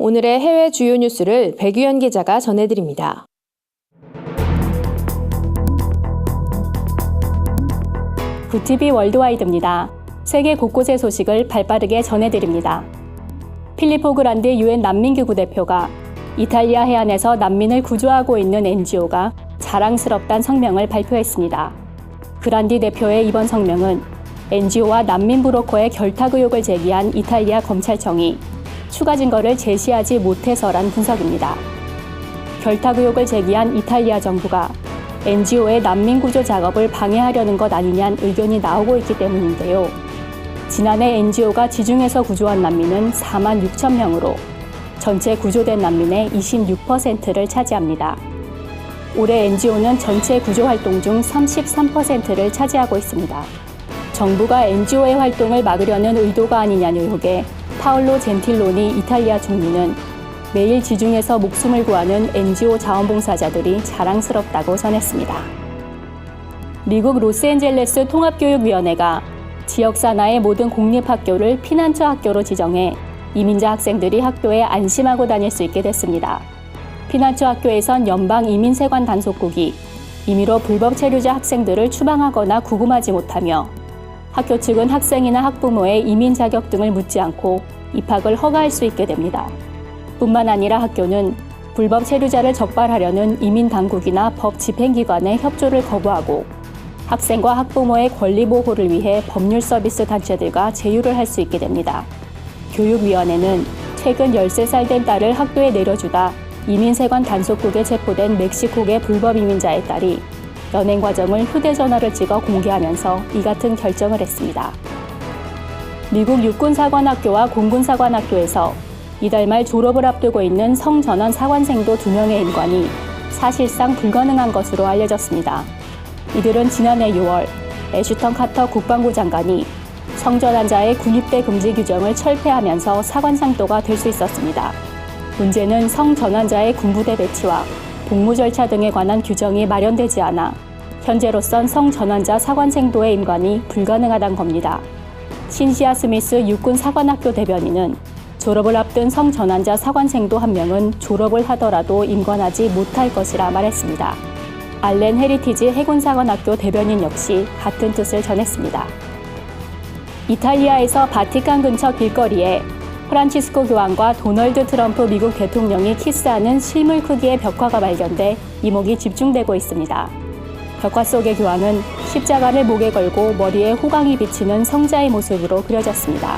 오늘의 해외 주요 뉴스를 백유연 기자가 전해드립니다. 구티비 월드와이드입니다. 세계 곳곳의 소식을 발빠르게 전해드립니다. 필리포 그란디 UN 난민기구 대표가 이탈리아 해안에서 난민을 구조하고 있는 NGO가 자랑스럽다는 성명을 발표했습니다. 그란디 대표의 이번 성명은 NGO와 난민 브로커의 결탁 의혹을 제기한 이탈리아 검찰청이 추가 증거를 제시하지 못해서란 분석입니다. 결탁 의혹을 제기한 이탈리아 정부가 NGO의 난민 구조 작업을 방해하려는 것 아니냐는 의견이 나오고 있기 때문인데요. 지난해 NGO가 지중해에서 구조한 난민은 4만 6천 명으로 전체 구조된 난민의 26%를 차지합니다. 올해 NGO는 전체 구조 활동 중 33%를 차지하고 있습니다. 정부가 NGO의 활동을 막으려는 의도가 아니냐는 의혹에 파올로 젠틸로니 이탈리아 총리는 매일 지중해에서 목숨을 구하는 NGO 자원봉사자들이 자랑스럽다고 전했습니다. 미국 로스앤젤레스 통합교육위원회가 지역 산하의 모든 공립학교를 피난처 학교로 지정해 이민자 학생들이 학교에 안심하고 다닐 수 있게 됐습니다. 피난처 학교에선 연방 이민세관 단속국이 임의로 불법 체류자 학생들을 추방하거나 구금하지 못하며 학교 측은 학생이나 학부모의 이민 자격 등을 묻지 않고 입학을 허가할 수 있게 됩니다. 뿐만 아니라 학교는 불법 체류자를 적발하려는 이민 당국이나 법 집행기관의 협조를 거부하고 학생과 학부모의 권리 보호를 위해 법률 서비스 단체들과 제휴를 할 수 있게 됩니다. 교육위원회는 최근 13살 된 딸을 학교에 내려주다 이민세관 단속국에 체포된 멕시코계 불법 이민자의 딸이 연행 과정을 휴대전화를 찍어 공개하면서 이 같은 결정을 했습니다. 미국 육군사관학교와 공군사관학교에서 이달 말 졸업을 앞두고 있는 성전환 사관생도 2명의 임관이 사실상 불가능한 것으로 알려졌습니다. 이들은 지난해 6월 애슈턴 카터 국방부 장관이 성전환자의 군입대 금지 규정을 철폐하면서 사관상도가 될 수 있었습니다. 문제는 성전환자의 군부대 배치와 복무 절차 등에 관한 규정이 마련되지 않아 현재로선 성전환자 사관생도의 임관이 불가능하다는 겁니다. 신시아 스미스 육군사관학교 대변인은 졸업을 앞둔 성전환자 사관생도 1명은 졸업을 하더라도 임관하지 못할 것이라 말했습니다. 알렌 헤리티지 해군사관학교 대변인 역시 같은 뜻을 전했습니다. 이탈리아에서 바티칸 근처 길거리에 프란치스코 교황과 도널드 트럼프 미국 대통령이 키스하는 실물 크기의 벽화가 발견돼 이목이 집중되고 있습니다. 벽화 속의 교황은 십자가를 목에 걸고 머리에 호광이 비치는 성자의 모습으로 그려졌습니다.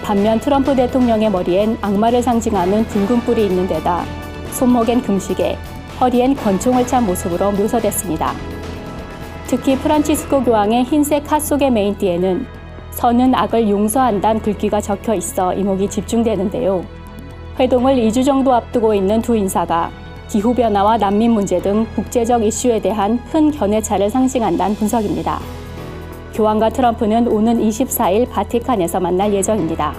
반면 트럼프 대통령의 머리엔 악마를 상징하는 붉은 뿔이 있는 데다 손목엔 금시계, 허리엔 권총을 찬 모습으로 묘사됐습니다. 특히 프란치스코 교황의 흰색 핫 속의 메인띠에는 선은 악을 용서한다는 글귀가 적혀 있어 이목이 집중되는데요. 회동을 2주 정도 앞두고 있는 두 인사가 기후변화와 난민 문제 등 국제적 이슈에 대한 큰 견해차를 상징한다는 분석입니다. 교황과 트럼프는 오는 24일 바티칸에서 만날 예정입니다.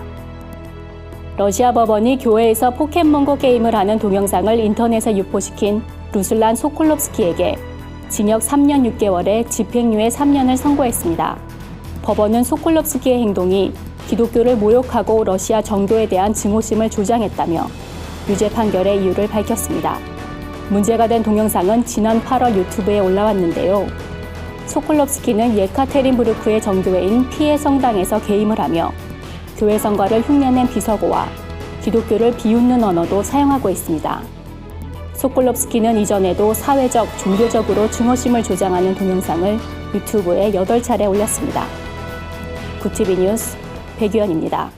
러시아 법원이 교회에서 포켓몬고 게임을 하는 동영상을 인터넷에 유포시킨 루슬란 소콜롭스키에게 징역 3년 6개월에 집행유예 3년을 선고했습니다. 법원은 소콜롭스키의 행동이 기독교를 모욕하고 러시아 정교에 대한 증오심을 조장했다며 유죄 판결의 이유를 밝혔습니다. 문제가 된 동영상은 지난 8월 유튜브에 올라왔는데요. 소콜롭스키는 예카테린부르크의 정교회인 피해 성당에서 게임을 하며 교회 성가를 흉내낸 비서고와 기독교를 비웃는 언어도 사용하고 있습니다. 소콜롭스키는 이전에도 사회적, 종교적으로 증오심을 조장하는 동영상을 유튜브에 8차례 올렸습니다. 구티비 뉴스 백유연입니다.